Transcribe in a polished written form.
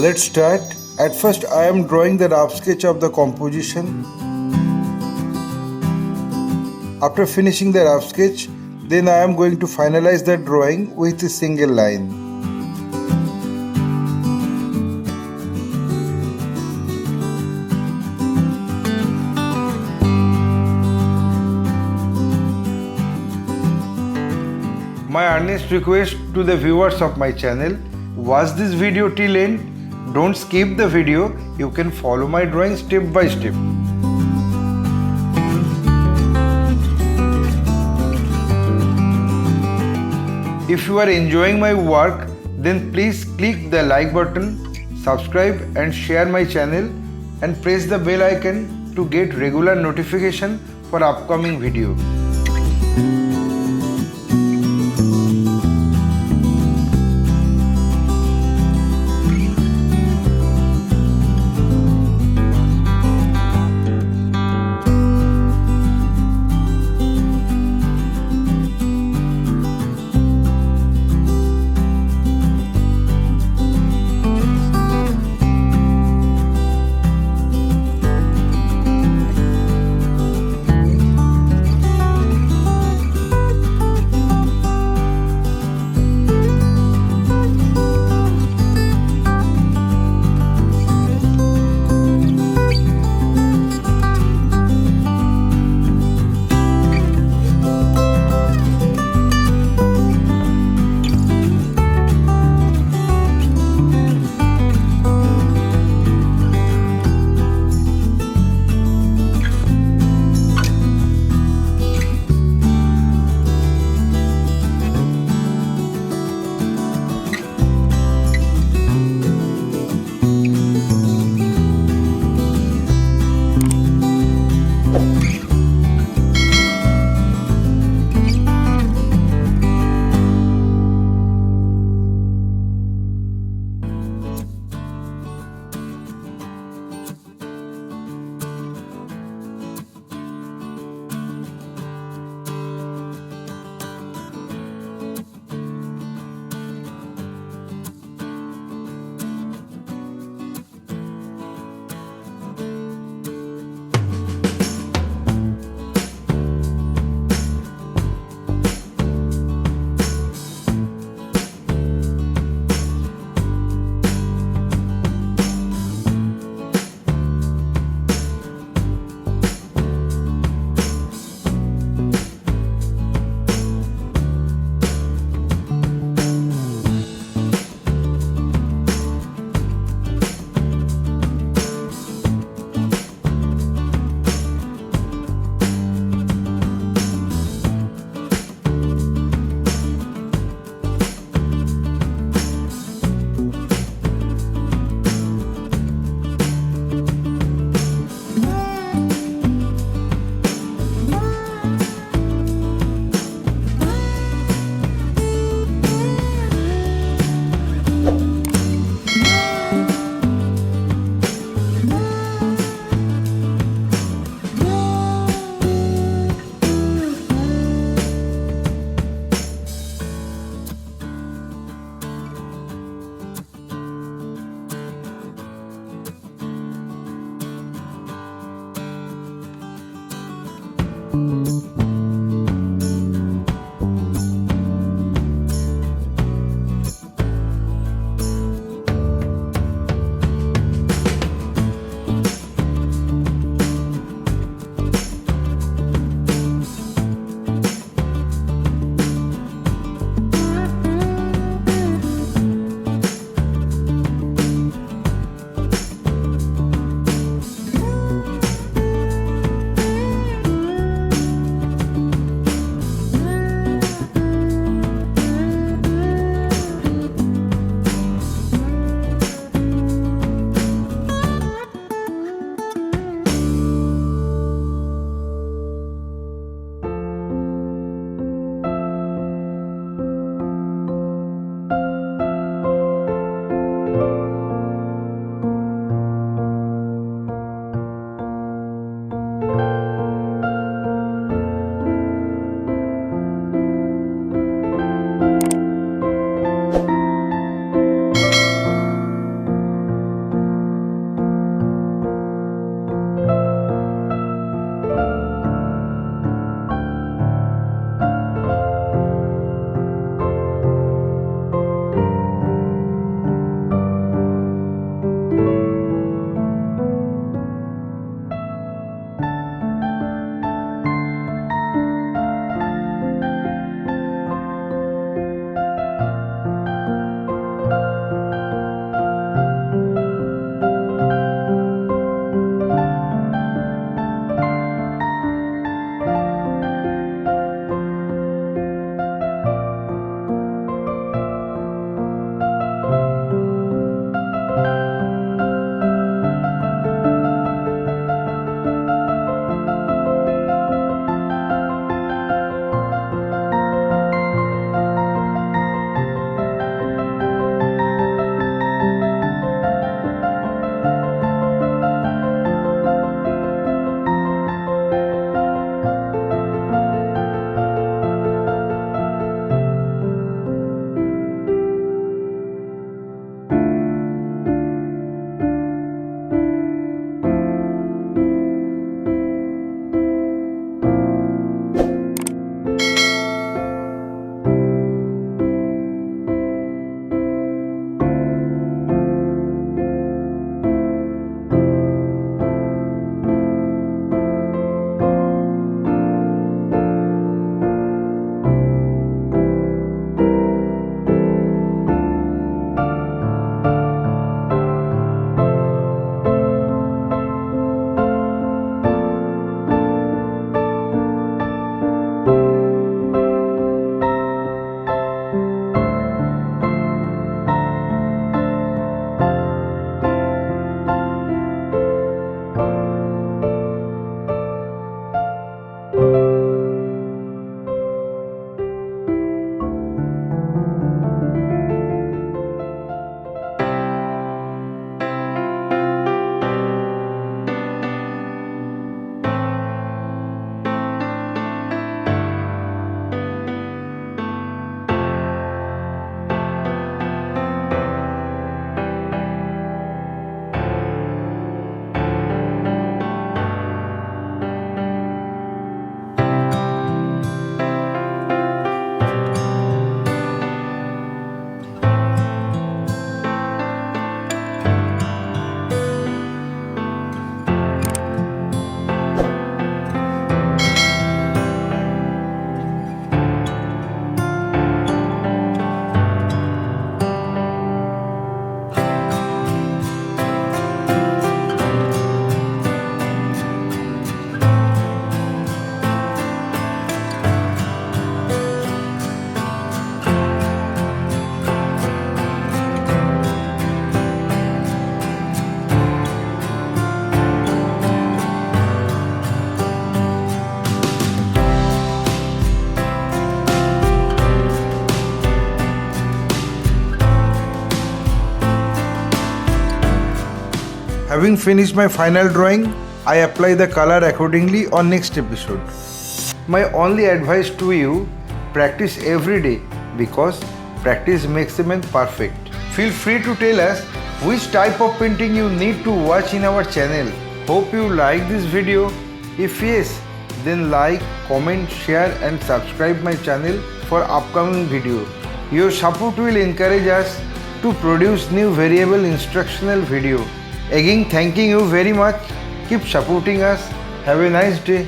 Let's start. At first I am drawing the rough sketch of the composition. After finishing the rough sketch, then I am going to finalize the drawing with a single line. My earnest request to the viewers of my channel, watch this video till end. Don't skip the video. You can follow my drawing step by step. If you are enjoying my work, then please click the like button, subscribe and share my channel and press the bell icon to get regular notification for upcoming video. Having finished my final drawing, I apply the color accordingly on next episode. My only advice to you, practice every day because practice makes a man perfect. Feel free to tell us which type of painting you need to watch in our channel. Hope you like this video. If yes, then like, comment, share and subscribe my channel for upcoming video. Your support will encourage us to produce new variable instructional video. Again, thanking you very much. Keep supporting us. Have a nice day.